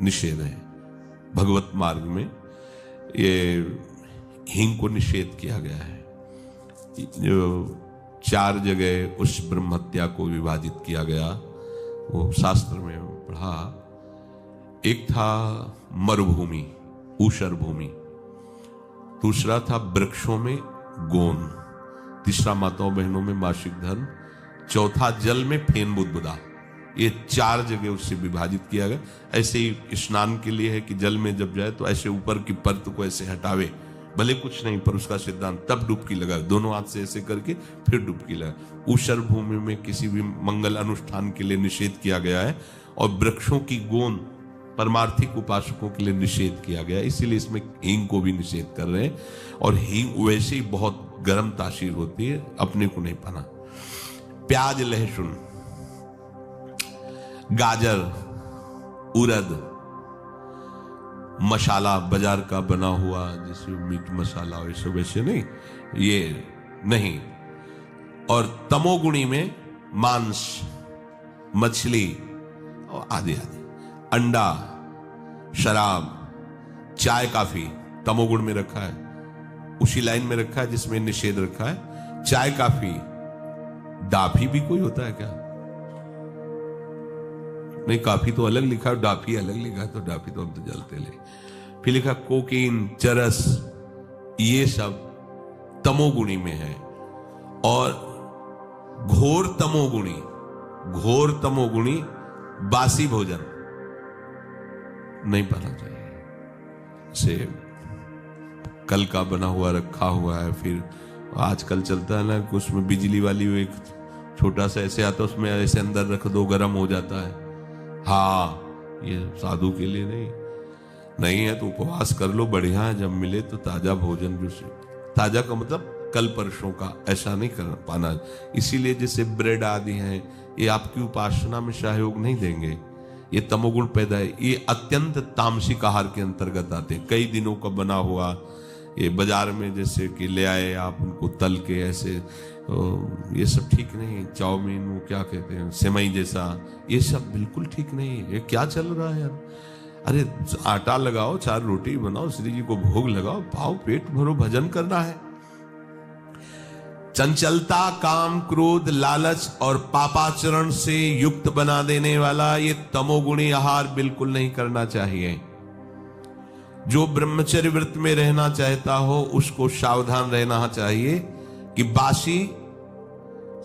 निषेध है। भगवत मार्ग में ये हींग को निषेध किया गया है। जो 4 जगह उस ब्रह्म हत्या को विभाजित किया गया, वो शास्त्र में पढ़ा। एक था मरुभूमि, ऊषर भूमि, दूसरा था वृक्षों में गोन, तीसरा माताओं बहनों में मासिक धर्म, चौथा जल में फेन बुदबुदा। ये 4 जगह उससे विभाजित किया गया। ऐसे ही स्नान के लिए है कि जल में जब जाए तो ऐसे ऊपर की परत को ऐसे हटावे, भले कुछ नहीं पर उसका सिद्धांत, तब डुबकी लगा, दोनों हाथ से ऐसे करके फिर डुबकी लगा। ऊषर भूमि में किसी भी मंगल अनुष्ठान के लिए निषेध किया गया है, और वृक्षों की गोंद परमार्थिक उपासकों के लिए निषेध किया गया, इसीलिए इसमें हींग को भी निषेध कर रहे हैं। और हींग वैसे ही बहुत गर्म तासीर होती है, अपने को नहीं पाना। प्याज, लहसुन, गाजर, उड़द, मसाला बाजार का बना हुआ जैसे मीट मसाला वैसे वैसे नहीं, ये नहीं। और तमोगुणी में मांस, मछली और आदि आदि, अंडा, शराब, चाय, काफी तमोगुण में रखा है, उसी लाइन में रखा है जिसमें निषेध रखा है। चाय, काफी, डाफी भी कोई होता है क्या? नहीं, काफी तो अलग लिखा है, डाफी अलग लिखा है, तो डाफी तो हम तो जलते ले। फिर लिखा कोकीन, चरस, ये सब तमोगुणी में है। और घोर तमोगुणी बासी भोजन नहीं पाना चाहिए। से कल का बना हुआ रखा हुआ है, फिर आजकल चलता है ना कि उसमें बिजली वाली एक छोटा सा ऐसे आता है, उसमें ऐसे अंदर रख दो, गर्म हो जाता है। हाँ, ये साधु के लिए नहीं है तो उपवास कर लो, बढ़िया है। जब मिले तो ताजा भोजन भी, ताजा का मतलब कल परसों का, ऐसा नहीं कर पाना। इसीलिए जैसे ब्रेड आदि हैं, ये आपकी उपासना में सहयोग नहीं देंगे, ये तमोगुण पैदा है। ये अत्यंत तामसिक आहार के अंतर्गत आते हैं। कई दिनों का बना हुआ ये बाजार में जैसे कि ले आए आप, उनको तल के ऐसे, ये सब ठीक नहीं। चाउमीन, वो क्या कहते हैं, सेमई जैसा, ये सब बिल्कुल ठीक नहीं है। ये क्या चल रहा है यार? अरे आटा लगाओ, 4 रोटी बनाओ, श्री जी को भोग लगाओ, पाओ, पेट भरो, भजन करना है। चंचलता, काम, क्रोध, लालच और पापाचरण से युक्त बना देने वाला ये तमोगुणी आहार बिल्कुल नहीं करना चाहिए। जो ब्रह्मचर्य व्रत में रहना चाहता हो उसको सावधान रहना चाहिए कि बासी,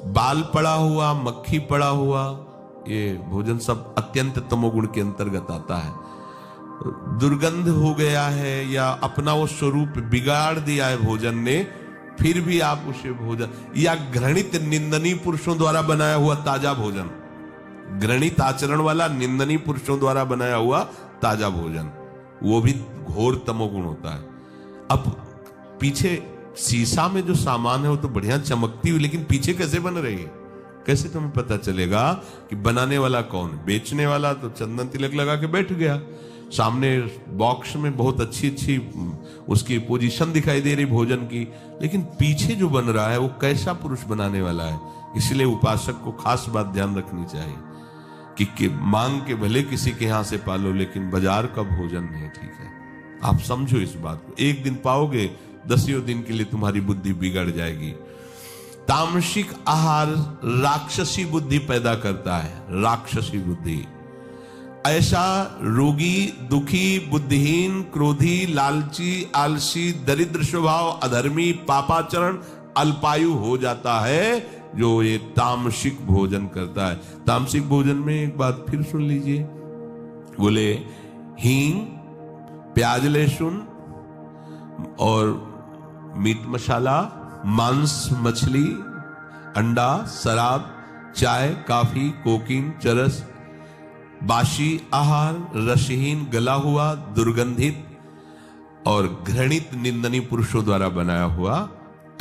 बाल पड़ा हुआ, मक्खी पड़ा हुआ, ये भोजन सब अत्यंत तमोगुण के अंतर्गत आता है। दुर्गंध हो गया है या अपना वो स्वरूप बिगाड़ दिया है भोजन ने, फिर भी आप उसे भोजन, या घृणित निंदनीय पुरुषों द्वारा बनाया हुआ ताजा भोजन, घृणित आचरण वाला निंदनीय पुरुषों द्वारा बनाया हुआ ताजा भोजन, वो भी घोर तमोगुण होता है। अब पीछे शीशा में जो सामान है वो तो बढ़िया चमकती हुई, लेकिन पीछे कैसे बन रही है, कैसे तुम्हें पता चलेगा कि बनाने वाला कौन? बेचने वाला तो चंदन तिलक लगा के बैठ गया, सामने बॉक्स में बहुत अच्छी अच्छी उसकी पोजीशन दिखाई दे रही भोजन की, लेकिन पीछे जो बन रहा है वो कैसा पुरुष बनाने वाला है। इसलिए उपासक को खास बात ध्यान रखनी चाहिए कि मांग के भले किसी के यहां से पालो, लेकिन बाजार का भोजन नहीं ठीक है। आप समझो इस बात को, एक दिन पाओगे, 10 दिन के लिए तुम्हारी बुद्धि बिगड़ जाएगी। तामसिक आहार राक्षसी बुद्धि पैदा करता है, राक्षसी बुद्धि। ऐसा रोगी, दुखी, बुद्धिहीन, क्रोधी, लालची, आलसी, दरिद्र स्वभाव, अधर्मी, पापाचरण, अल्पायु हो जाता है जो ये तामसिक भोजन करता है। तामसिक भोजन में एक बात फिर सुन लीजिए, बोले हींग, प्याज, लहसुन और मीट मसाला, मांस, मछली, अंडा, शराब, चाय, काफी, कोकीन, चरस, बासी आहार, रसहीन, गला हुआ, दुर्गंधित और घृणित निंदनीय पुरुषों द्वारा बनाया हुआ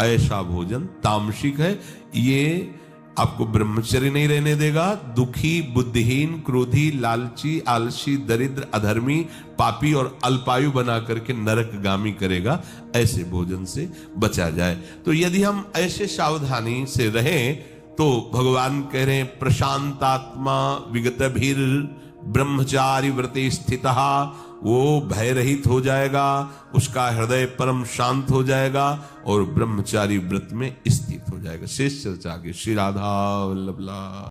ऐसा भोजन तामसिक है। ये आपको ब्रह्मचर्य नहीं रहने देगा। दुखी, बुद्धिहीन, क्रोधी, लालची, आलसी, दरिद्र, अधर्मी, पापी और अल्पायु बना करके नरकगामी करेगा। ऐसे भोजन से बचा जाए। तो यदि हम ऐसे सावधानी से रहें तो भगवान कह रहे हैं प्रशांतात्मा विगतभिर ब्रह्मचारी व्रते स्थितः, वो भय रहित हो जाएगा, उसका हृदय परम शांत हो जाएगा और ब्रह्मचारी व्रत में स्थित हो जाएगा। शेष चर्चा आगे। श्री राधा वल्लभ।